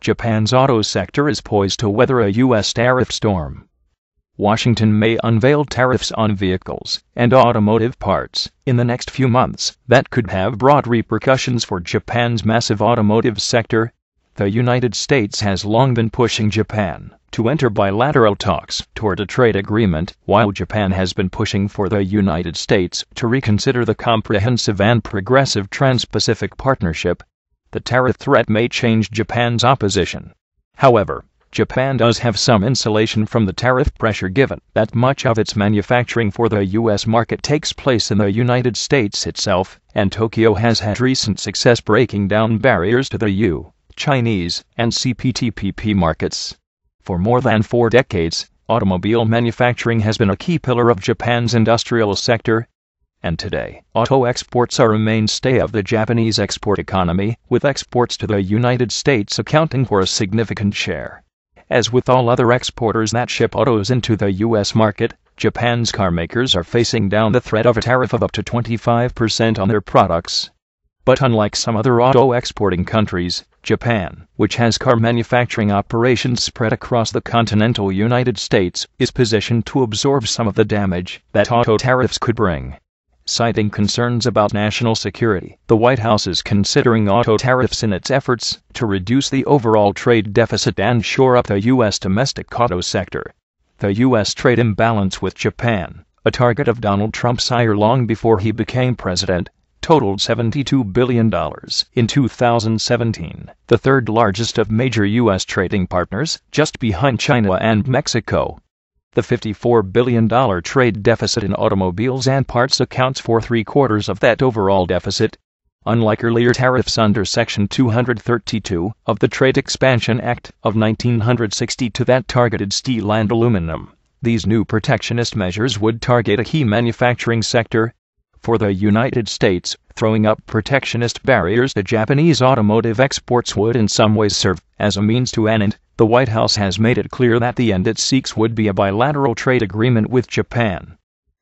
Japan's auto sector is poised to weather a U.S. tariff storm. Washington may unveil tariffs on vehicles and automotive parts in the next few months that could have broad repercussions for Japan's massive automotive sector. The United States has long been pushing Japan to enter bilateral talks toward a trade agreement, while Japan has been pushing for the United States to reconsider the comprehensive and progressive Trans-Pacific Partnership. The tariff threat may change Japan's opposition. However, Japan does have some insulation from the tariff pressure given that much of its manufacturing for the U.S. market takes place in the United States itself, and Tokyo has had recent success breaking down barriers to the Chinese, and CPTPP markets. For more than 4 decades, automobile manufacturing has been a key pillar of Japan's industrial sector. And today, auto exports are a mainstay of the Japanese export economy, with exports to the United States accounting for a significant share. As with all other exporters that ship autos into the U.S. market, Japan's carmakers are facing down the threat of a tariff of up to 25% on their products. But unlike some other auto exporting countries, Japan, which has car manufacturing operations spread across the continental United States, is positioned to absorb some of the damage that auto tariffs could bring. Citing concerns about national security, the White House is considering auto tariffs in its efforts to reduce the overall trade deficit and shore up the U.S. domestic auto sector. The U.S. trade imbalance with Japan, a target of Donald Trump's ire long before he became president, totaled $72 billion in 2017, the third largest of major U.S. trading partners, just behind China and Mexico. The $54 billion trade deficit in automobiles and parts accounts for 3/4 of that overall deficit. Unlike earlier tariffs under Section 232 of the Trade Expansion Act of 1962 that targeted steel and aluminum, these new protectionist measures would target a key manufacturing sector. For the United States, throwing up protectionist barriers to Japanese automotive exports would in some ways serve as a means to an end. The White House has made it clear that the end it seeks would be a bilateral trade agreement with Japan.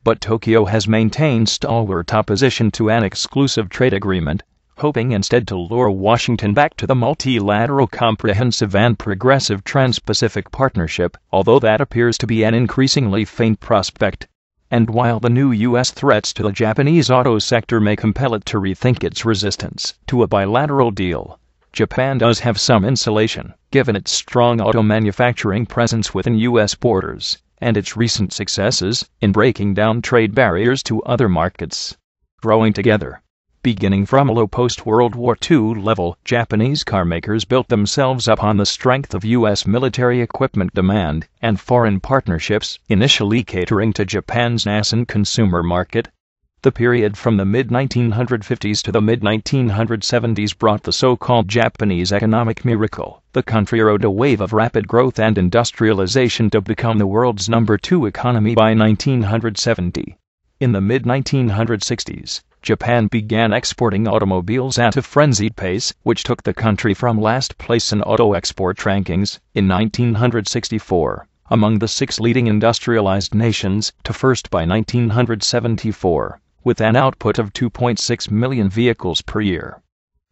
But Tokyo has maintained stalwart opposition to an exclusive trade agreement, hoping instead to lure Washington back to the multilateral comprehensive and progressive Trans-Pacific Partnership, although that appears to be an increasingly faint prospect. And while the new U.S. threats to the Japanese auto sector may compel it to rethink its resistance to a bilateral deal, Japan does have some insulation, given its strong auto manufacturing presence within U.S. borders, and its recent successes in breaking down trade barriers to other markets. Growing together. Beginning from a low post-World War II level, Japanese carmakers built themselves up on the strength of U.S. military equipment demand and foreign partnerships, initially catering to Japan's nascent consumer market. The period from the mid-1950s to the mid-1970s brought the so-called Japanese economic miracle. The country rode a wave of rapid growth and industrialization to become the world's number 2 economy by 1970. In the mid-1960s, Japan began exporting automobiles at a frenzied pace, which took the country from last place in auto export rankings in 1964, among the 6 leading industrialized nations, to first by 1974, with an output of 2.6 million vehicles per year.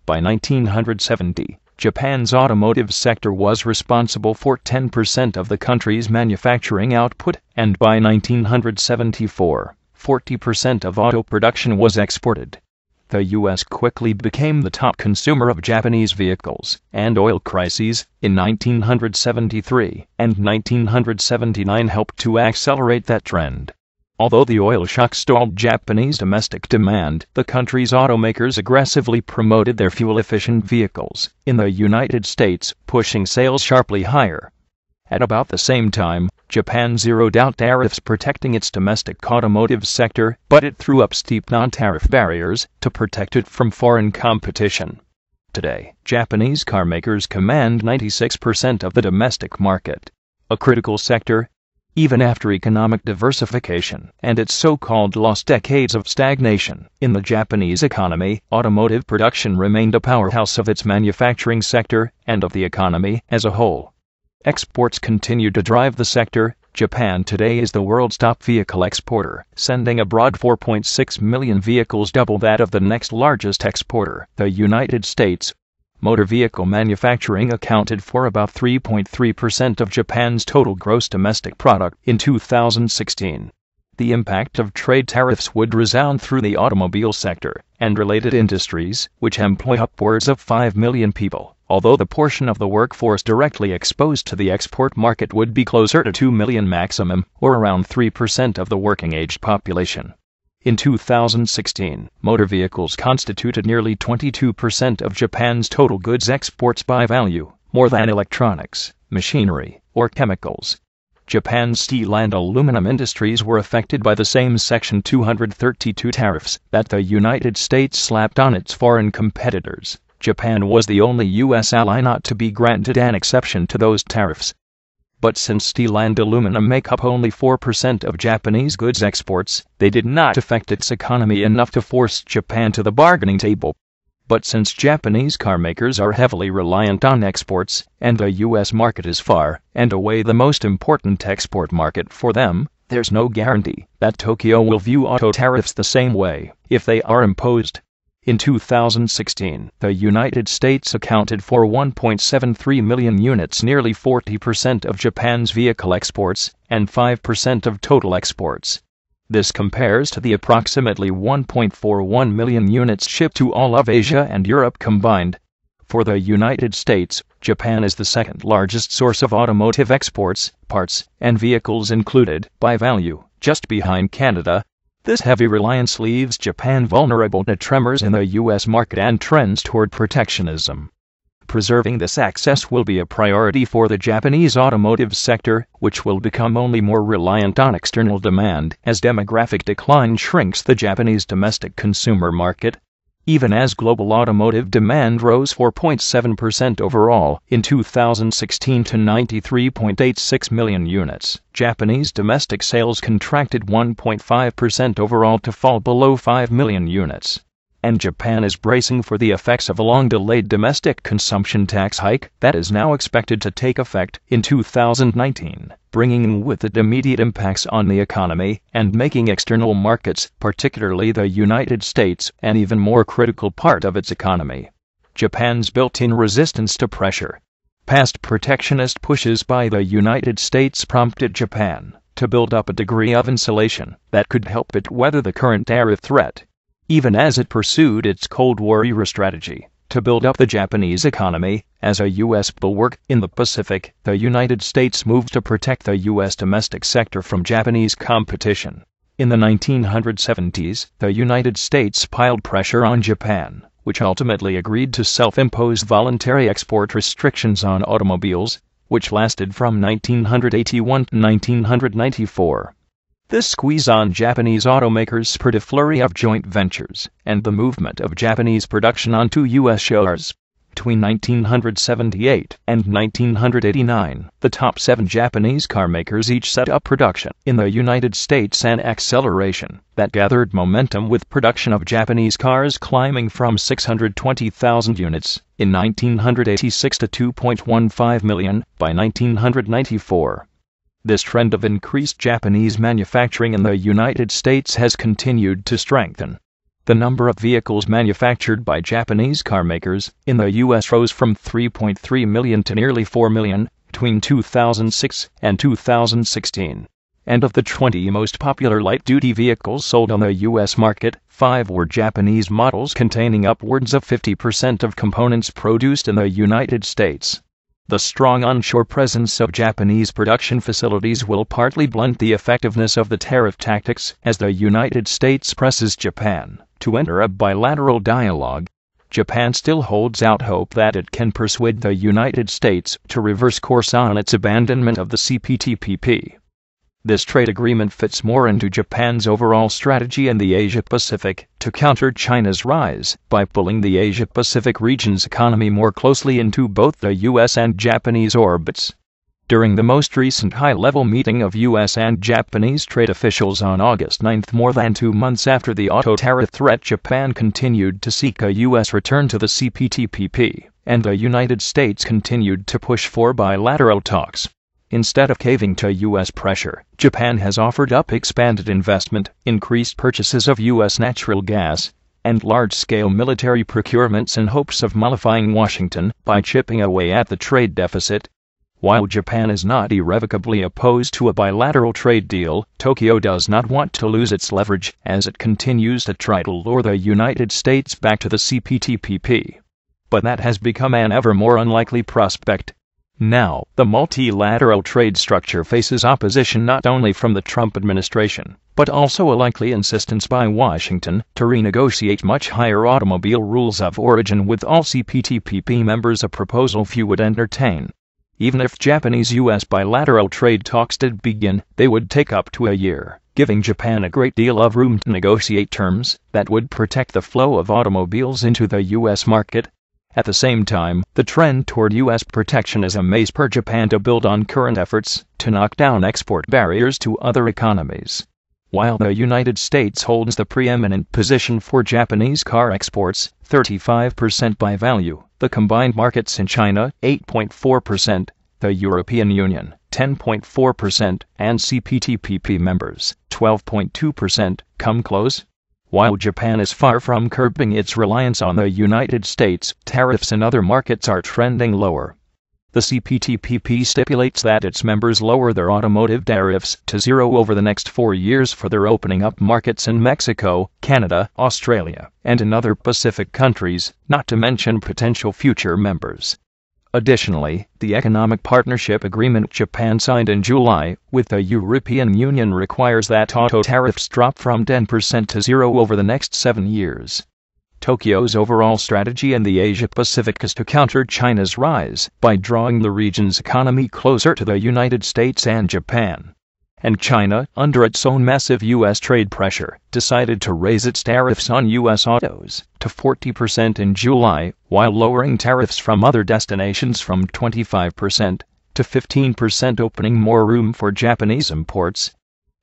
By 1970, Japan's automotive sector was responsible for 10% of the country's manufacturing output, and by 1974, 40% of auto production was exported. The U.S. quickly became the top consumer of Japanese vehicles, and oil crises in 1973 and 1979 helped to accelerate that trend. Although the oil shock stalled Japanese domestic demand, the country's automakers aggressively promoted their fuel-efficient vehicles in the United States, pushing sales sharply higher. At about the same time, Japan zeroed out tariffs protecting its domestic automotive sector, but it threw up steep non-tariff barriers to protect it from foreign competition. Today, Japanese carmakers command 96% of the domestic market, a critical sector. Even after economic diversification and its so-called lost decades of stagnation in the Japanese economy, automotive production remained a powerhouse of its manufacturing sector and of the economy as a whole. Exports continued to drive the sector. Japan today is the world's top vehicle exporter, sending abroad 4.6 million vehicles, double that of the next largest exporter, the United States. Motor vehicle manufacturing accounted for about 3.3% of Japan's total gross domestic product in 2016. The impact of trade tariffs would resound through the automobile sector and related industries, which employ upwards of 5 million people, although the portion of the workforce directly exposed to the export market would be closer to 2 million maximum, or around 3% of the working-age population. In 2016, motor vehicles constituted nearly 22% of Japan's total goods exports by value, more than electronics, machinery, or chemicals. Japan's steel and aluminum industries were affected by the same Section 232 tariffs that the United States slapped on its foreign competitors. Japan was the only U.S. ally not to be granted an exception to those tariffs. But since steel and aluminum make up only 4% of Japanese goods exports, they did not affect its economy enough to force Japan to the bargaining table. But since Japanese carmakers are heavily reliant on exports, and the U.S. market is far and away the most important export market for them, there's no guarantee that Tokyo will view auto tariffs the same way if they are imposed. In 2016, the United States accounted for 1.73 million units, nearly 40% of Japan's vehicle exports, and 5% of total exports. This compares to the approximately 1.41 million units shipped to all of Asia and Europe combined. For the United States, Japan is the second largest source of automotive exports, parts and vehicles included, by value, just behind Canada. This heavy reliance leaves Japan vulnerable to tremors in the U.S. market and trends toward protectionism. Preserving this access will be a priority for the Japanese automotive sector, which will become only more reliant on external demand as demographic decline shrinks the Japanese domestic consumer market. Even as global automotive demand rose 4.7% overall in 2016 to 93.86 million units, Japanese domestic sales contracted 1.5% overall to fall below 5 million units. And Japan is bracing for the effects of a long-delayed domestic consumption tax hike that is now expected to take effect in 2019, bringing with it immediate impacts on the economy and making external markets, particularly the United States, an even more critical part of its economy. Japan's built-in resistance to pressure. Past protectionist pushes by the United States prompted Japan to build up a degree of insulation that could help it weather the current tariff threat. Even as it pursued its Cold War-era strategy to build up the Japanese economy as a U.S. bulwark in the Pacific, the United States moved to protect the U.S. domestic sector from Japanese competition. In the 1970s, the United States piled pressure on Japan, which ultimately agreed to self-impose voluntary export restrictions on automobiles, which lasted from 1981 to 1994. This squeeze on Japanese automakers spurred a flurry of joint ventures and the movement of Japanese production onto U.S. shores. Between 1978 and 1989, the top 7 Japanese carmakers each set up production in the United States, an acceleration that gathered momentum with production of Japanese cars climbing from 620,000 units in 1986 to 2.15 million by 1994. This trend of increased Japanese manufacturing in the United States has continued to strengthen. The number of vehicles manufactured by Japanese carmakers in the U.S. rose from 3.3 million to nearly 4 million between 2006 and 2016. And of the 20 most popular light-duty vehicles sold on the U.S. market, 5 were Japanese models containing upwards of 50% of components produced in the United States. The strong onshore presence of Japanese production facilities will partly blunt the effectiveness of the tariff tactics as the United States presses Japan to enter a bilateral dialogue. Japan still holds out hope that it can persuade the United States to reverse course on its abandonment of the CPTPP. This trade agreement fits more into Japan's overall strategy in the Asia-Pacific to counter China's rise by pulling the Asia-Pacific region's economy more closely into both the U.S. and Japanese orbits. During the most recent high-level meeting of U.S. and Japanese trade officials on August 9, more than 2 months after the auto tariff threat, Japan continued to seek a U.S. return to the CPTPP, and the United States continued to push for bilateral talks. Instead of caving to U.S. pressure, Japan has offered up expanded investment, increased purchases of U.S. natural gas, and large-scale military procurements in hopes of mollifying Washington by chipping away at the trade deficit. While Japan is not irrevocably opposed to a bilateral trade deal, Tokyo does not want to lose its leverage as it continues to try to lure the United States back to the CPTPP. But that has become an ever more unlikely prospect. Now, the multilateral trade structure faces opposition not only from the Trump administration, but also a likely insistence by Washington to renegotiate much higher automobile rules of origin with all CPTPP members, a proposal few would entertain. Even if Japanese-U.S. bilateral trade talks did begin, they would take up to a year, giving Japan a great deal of room to negotiate terms that would protect the flow of automobiles into the U.S. market. At the same time, the trend toward U.S. protectionism may spur Japan to build on current efforts to knock down export barriers to other economies. While the United States holds the preeminent position for Japanese car exports, 35% by value, the combined markets in China, 8.4%, the European Union, 10.4%, and CPTPP members, 12.2%, come close. While Japan is far from curbing its reliance on the United States, tariffs in other markets are trending lower. The CPTPP stipulates that its members lower their automotive tariffs to zero over the next 4 years for their opening up markets in Mexico, Canada, Australia, and in other Pacific countries, not to mention potential future members. Additionally, the Economic Partnership Agreement Japan signed in July with the European Union requires that auto tariffs drop from 10% to zero over the next 7 years. Tokyo's overall strategy in the Asia-Pacific is to counter China's rise by drawing the region's economy closer to the United States and Japan. And China, under its own massive U.S. trade pressure, decided to raise its tariffs on U.S. autos to 40% in July, while lowering tariffs from other destinations from 25% to 15%, opening more room for Japanese imports.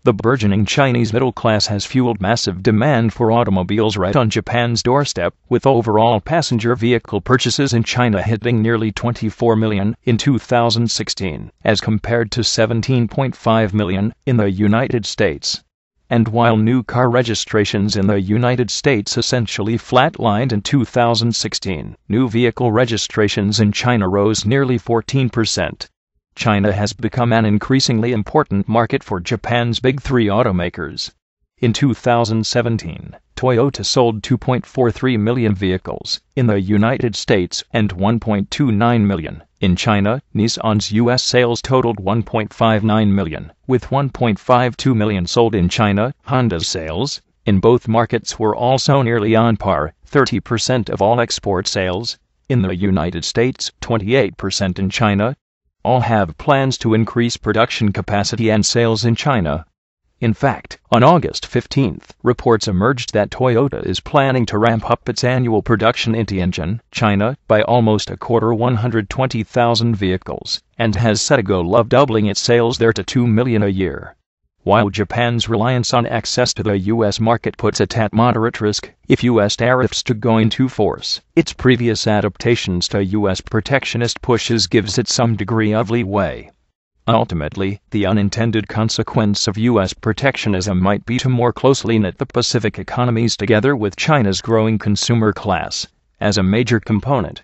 The burgeoning Chinese middle class has fueled massive demand for automobiles right on Japan's doorstep, with overall passenger vehicle purchases in China hitting nearly 24 million in 2016, as compared to 17.5 million in the United States. And while new car registrations in the United States essentially flatlined in 2016, new vehicle registrations in China rose nearly 14%. China has become an increasingly important market for Japan's big three automakers. In 2017, Toyota sold 2.43 million vehicles in the United States and 1.29 million in China. Nissan's U.S. sales totaled 1.59 million, with 1.52 million sold in China. Honda's sales in both markets were also nearly on par, 30% of all export sales in the United States, 28% in China. All have plans to increase production capacity and sales in China. In fact, on August 15, reports emerged that Toyota is planning to ramp up its annual production in Tianjin, China, by almost 120,000 vehicles, and has set a goal of doubling its sales there to 2 million a year. While Japan's reliance on access to the U.S. market puts it at moderate risk if U.S. tariffs to go into force, its previous adaptations to U.S. protectionist pushes gives it some degree of leeway. Ultimately, the unintended consequence of U.S. protectionism might be to more closely knit the Pacific economies together with China's growing consumer class as a major component.